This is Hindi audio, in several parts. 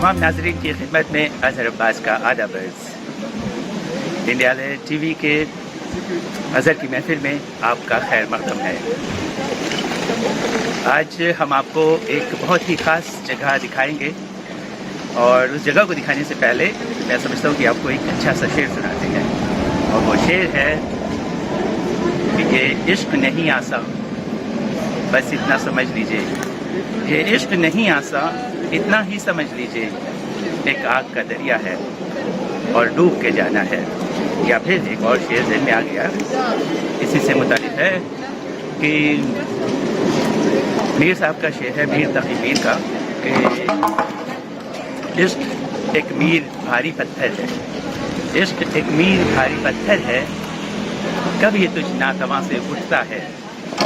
तमाम नाज़रीन की खिदमत में अज़हर अब्बास का आदाब अर्ज़। इंडिया टीवी के अज़हर की महफिल में आपका खैर मक़दम है। आज हम आपको एक बहुत ही ख़ास जगह दिखाएंगे और उस जगह को दिखाने से पहले मैं समझता हूँ कि आपको एक अच्छा सा शेर सुनाते हैं, और वो शेर है कि ये इश्क नहीं आसा, बस इतना समझ लीजिए। ये इश्क नहीं आसा, इतना ही समझ लीजिए। एक आग का दरिया है और डूब के जाना है। या फिर एक और शेर ज़हन में आ गया, इसी से मुतालिक है कि मीर साहब का शेर है, मीर तकी मीर का, कि इश्क एक मीर भारी पत्थर है। इश्क एक मीर भारी पत्थर है, कब ये तुझ नातवा से उठता है।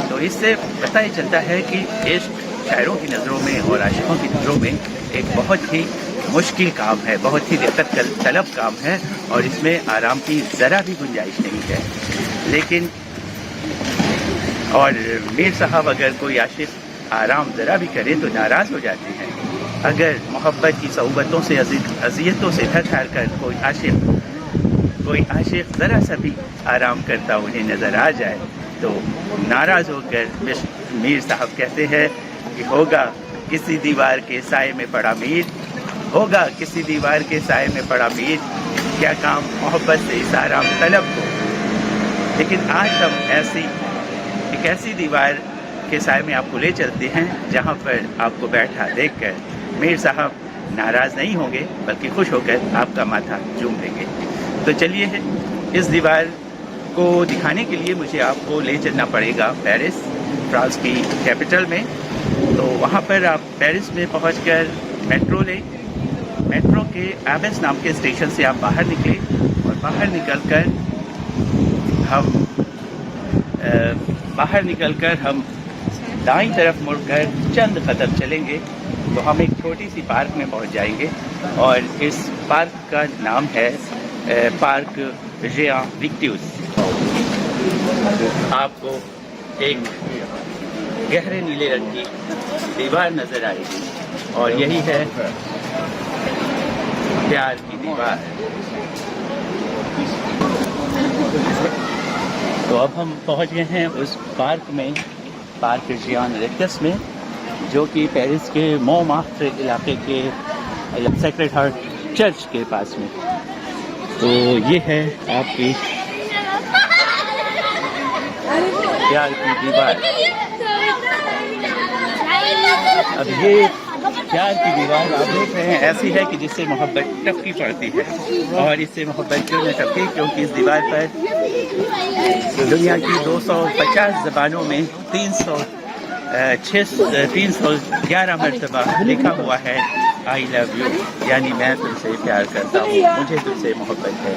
तो इससे पता ही चलता है कि इश्क शायरों की नज़रों में और आशिकों की नज़रों में एक बहुत ही मुश्किल काम है, बहुत ही दिक्कत तलब काम है, और इसमें आराम की ज़रा भी गुंजाइश नहीं है। लेकिन और मीर साहब अगर कोई आशिक आराम ज़रा भी करे तो नाराज़ हो जाते हैं। अगर मोहब्बत की सोबतों से अज़ियतों से थक हार कर कोई आशिक ज़रा सा भी आराम करता उन्हें नज़र आ जाए तो नाराज़ होकर मीर साहब कहते हैं कि होगा किसी दीवार के साए में पड़ा मीर, होगा किसी दीवार के साए में पड़ा मीर, क्या काम मोहब्बत से इस आराम तलब को। लेकिन आज हम एक ऐसी दीवार के साए में आपको ले चलते हैं जहां पर आपको बैठा देखकर मीर साहब नाराज़ नहीं होंगे, बल्कि खुश होकर आपका माथा चूम लेंगे। तो चलिए, इस दीवार को दिखाने के लिए मुझे आपको ले चलना पड़ेगा पेरिस, फ्रांस की कैपिटल में। तो वहाँ पर आप पेरिस में पहुँचकर मेट्रो लें। मेट्रो के एबेस नाम के स्टेशन से आप बाहर निकलें, और बाहर निकलकर हम दाईं तरफ मुड़कर चंद कदम चलेंगे तो हम एक छोटी सी पार्क में पहुँच जाएंगे, और इस पार्क का नाम है पार्क जेआं विक्टियूस। आपको एक गहरे नीले रंग की दीवार नजर आएगी, और यही है प्यार की दीवार। तो अब हम पहुंच गए हैं उस पार्क में, पार्क जेआं विक्टियूस में, जो कि पेरिस के मोntमार्ट्रे इलाके के सेक्रेड हार्ट चर्च के पास में। तो ये है आपकी प्यार की दीवार। अब ये प्यार की दीवार आप देख रहे हैं ऐसी है कि जिससे मोहब्बत टपकी पड़ती है, और इससे मोहब्बत क्यों न टपके, क्योंकि इस दीवार पर दुनिया की 250 ज़बानों में 311 मरतबा लिखा हुआ है आई लव यू, यानी मैं तुमसे प्यार करता हूँ, मुझे तुमसे मोहब्बत है।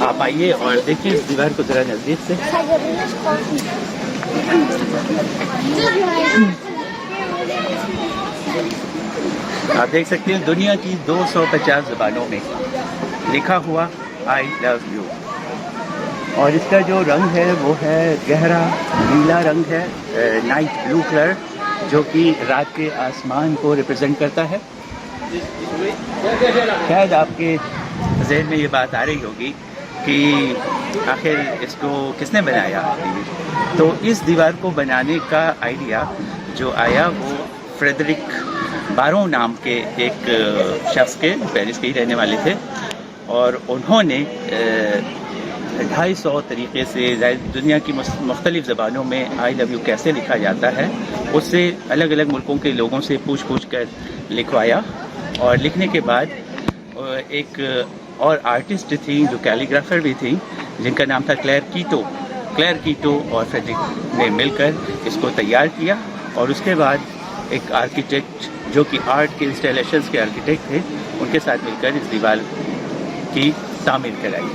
आप आइए और देखिए इस दीवार को ज़रा नज़दीक से। आप देख सकते हैं दुनिया की 250 ज़बानों में लिखा हुआ आई लव यू, और इसका जो रंग है वो है गहरा नीला रंग है, नाइट ब्लू कलर, जो कि रात के आसमान को रिप्रेजेंट करता है। शायद आपके ज़हन में ये बात आ रही होगी कि आखिर इसको किसने बनाया। तो इस दीवार को बनाने का आइडिया जो आया वो फ्रेडरिक बारों नाम के एक शख्स के, पेरिस के ही रहने वाले थे, और उन्होंने 250 तरीक़े से दुनिया की मुख्तलिफ़ ज़बानों में आई लव यू कैसे लिखा जाता है उससे अलग अलग मुल्कों के लोगों से पूछ कर लिखवाया। और लिखने के बाद एक और आर्टिस्ट थी जो कैलीग्राफर भी थी, जिनका नाम था क्लेयर कीटो और फ्रेडरिक ने मिलकर इसको तैयार किया। और उसके बाद एक आर्किटेक्ट जो कि आर्ट के इंस्टॉलेशंस के आर्किटेक्ट थे, उनके साथ मिलकर इस दीवार की तामीर कराई।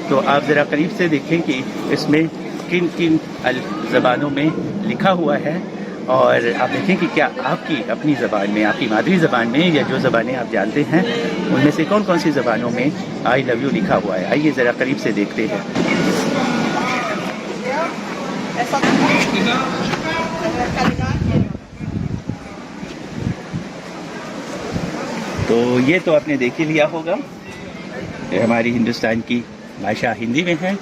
तो आप ज़रा करीब से देखें कि इसमें किन किन ज़बानों में लिखा हुआ है, और आप देखें कि क्या आपकी अपनी ज़बान में, आपकी मादरी ज़बान में, या जो ज़बानें आप जानते हैं उनमें से कौन कौन सी ज़बानों में आई लव यू लिखा हुआ है। आइए ज़रा करीब से देखते हैं। तो तो ये तो आपने देख ही लिया होगा, ये हमारी हिंदुस्तान की भाषा हिंदी में है।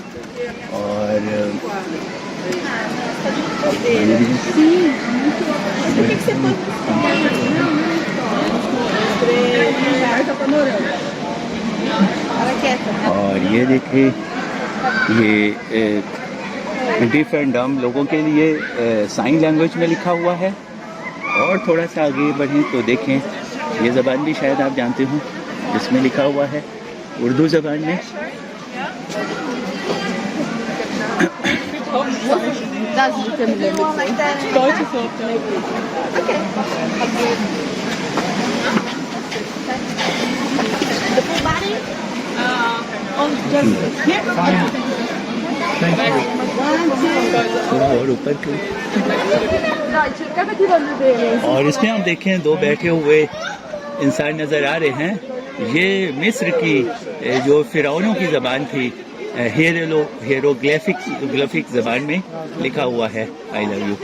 और ये देखिए, ये डिफ एंड डम लोगों के लिए साइन लैंग्वेज में लिखा हुआ है। और थोड़ा सा आगे बढ़ें तो देखें, ये ज़बान भी शायद आप जानते हो, जिसमें लिखा हुआ है उर्दू ज़बान में। और ऊपर के और इसमें हम देखें दो बैठे हुए इंसान नज़र आ रहे हैं। ये मिस्र की जो फिरौनों की ज़बान थी, हेरोग्लिफिक ज़बान में लिखा हुआ है आई लव यू।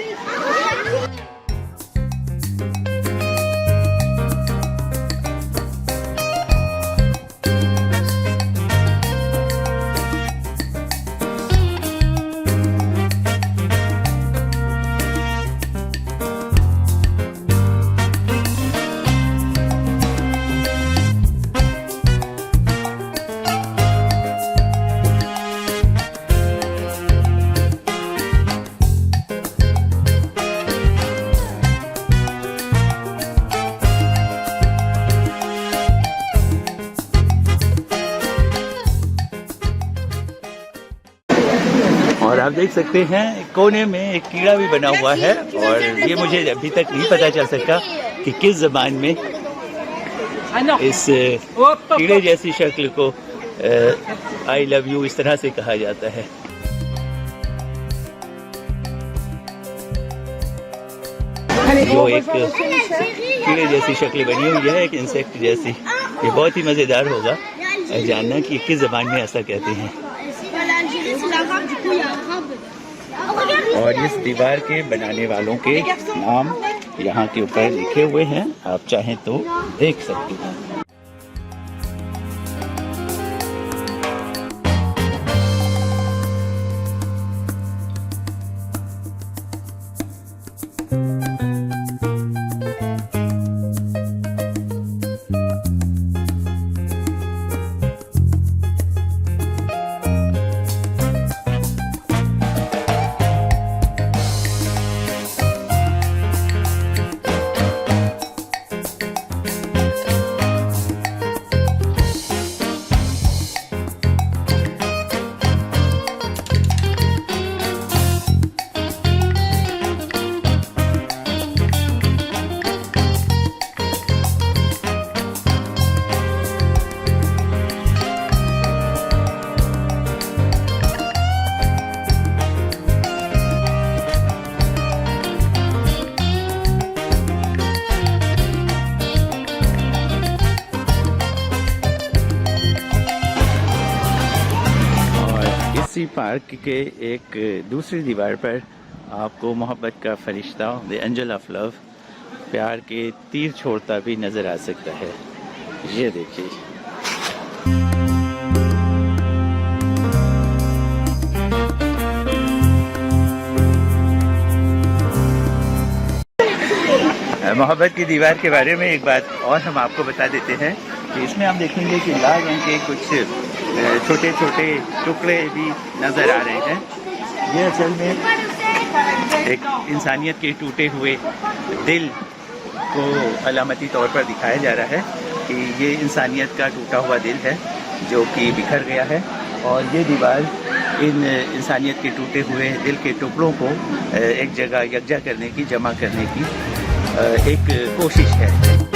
और आप देख सकते हैं कोने में एक कीड़ा भी बना हुआ है, और ये मुझे अभी तक नहीं पता चल सका कि किस ज़बान में इस कीड़े जैसी शक्ल को आई लव यू इस तरह से कहा जाता है। जो एक कीड़े जैसी शक्ल बनी हुई है, एक इंसेक्ट जैसी, ये बहुत ही मज़ेदार होगा जानना कि किस ज़बान में ऐसा कहते हैं। और इस दीवार के बनाने वालों के नाम यहाँ के ऊपर लिखे हुए हैं, आप चाहें तो देख सकते हैं। इसी पार्क के एक दूसरी दीवार पर आपको मोहब्बत का फरिश्ता, द एंजल ऑफ लव, प्यार के तीर छोड़ता भी नज़र आ सकता है। ये देखिए, मोहब्बत की दीवार के बारे में एक बात और हम आपको बता देते हैं कि इसमें हम देखेंगे कि लाल रंग के कुछ छोटे छोटे टुकड़े भी नज़र आ रहे हैं। ये असल में एक इंसानियत के टूटे हुए दिल को अलामती तौर पर दिखाया जा रहा है कि ये इंसानियत का टूटा हुआ दिल है जो कि बिखर गया है, और ये दीवार इन इंसानियत के टूटे हुए दिल के टुकड़ों को एक जगह यकजा करने की, जमा करने की एक कोशिश है।